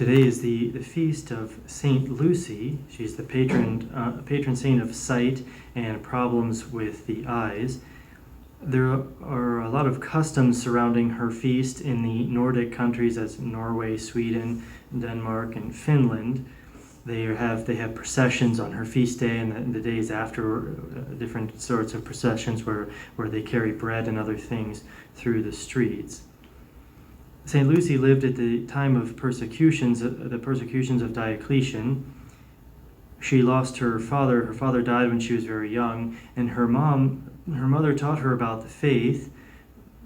Today is the feast of Saint Lucy. She's the patron saint of sight and problems with the eyes. There are a lot of customs surrounding her feast in the Nordic countries, as Norway, Sweden, Denmark, and Finland. They have processions on her feast day and the days after, different sorts of processions where they carry bread and other things through the streets. St. Lucy lived at the time of persecutions, the persecutions of Diocletian. She lost her father. Her father died when she was very young, and her mother taught her about the faith.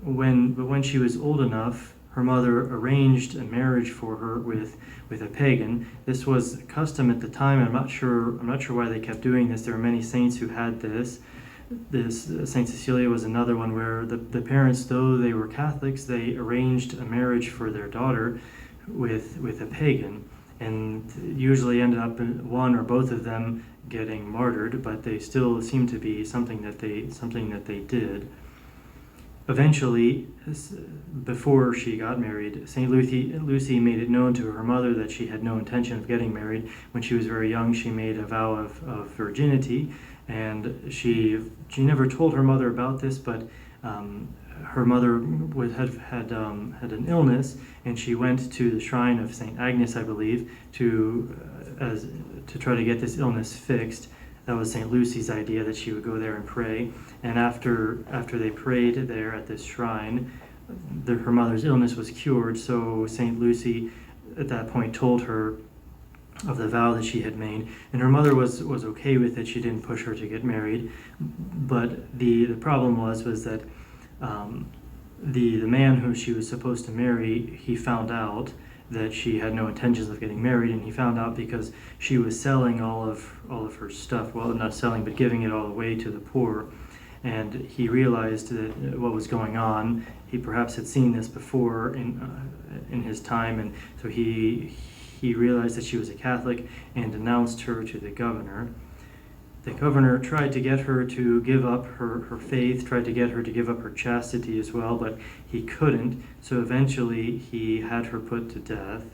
But when she was old enough, her mother arranged a marriage for her with a pagan. This was custom at the time. I'm not sure why they kept doing this. There are many saints who had this. Saint Cecilia was another one where the parents, though they were Catholics, they arranged a marriage for their daughter with a pagan, and usually ended up one or both of them getting martyred, but they still seem to be something that they did. Eventually, before she got married, St. Lucy made it known to her mother that she had no intention of getting married. When she was very young, she made a vow of virginity, and she never told her mother about this, but her mother had an illness, and she went to the shrine of St. Agnes, I believe, to try to get this illness fixed. That was St. Lucy's idea, that she would go there and pray. And after they prayed there at this shrine, her mother's illness was cured. So St. Lucy at that point told her of the vow that she had made, and her mother was okay with it. She didn't push her to get married, but the problem was that the man who she was supposed to marry, he found out that she had no intentions of getting married, and he found out because she was selling all of her stuff. Well, not selling, but giving it all away to the poor. And he realized that what was going on. He perhaps had seen this before in his time, and so he realized that she was a Catholic and denounced her to the governor. The governor tried to get her to give up her faith, tried to get her to give up her chastity as well, but he couldn't, so eventually he had her put to death.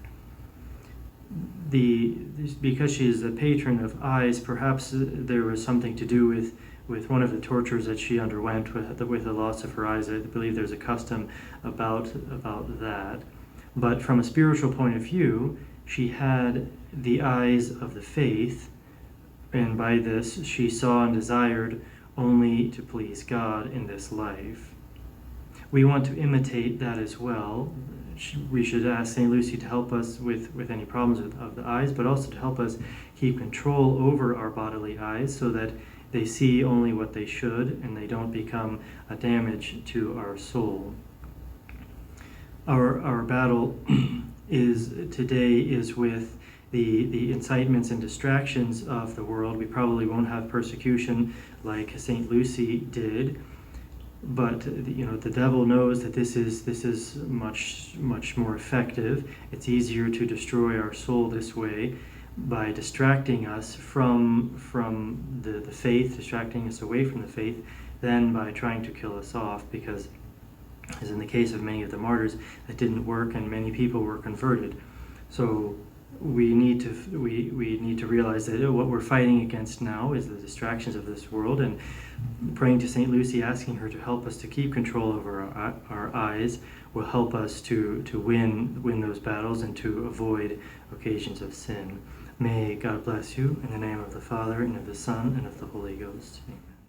Because she is the patron of eyes, perhaps there was something to do with one of the tortures that she underwent with the loss of her eyes. I believe there's a custom about that. But from a spiritual point of view, she had the eyes of the faith, and by this she saw and desired only to please God in this life. We want to imitate that as well. We should ask St. Lucy to help us with any problems of the eyes, but also to help us keep control over our bodily eyes so that they see only what they should and they don't become a damage to our soul. Our battle today is with the incitements and distractions of the world. We probably won't have persecution like St. Lucy did, but the devil knows that this is much more effective. It's easier to destroy our soul this way by distracting us from the faith, distracting us away from the faith, than by trying to kill us off, because as in the case of many of the martyrs, that didn't work and many people were converted. So we need to realize that what we're fighting against now is the distractions of this world, and praying to St. Lucy, asking her to help us to keep control over our eyes, will help us to win those battles and to avoid occasions of sin. May God bless you, in the name of the Father, and of the Son, and of the Holy Ghost. Amen.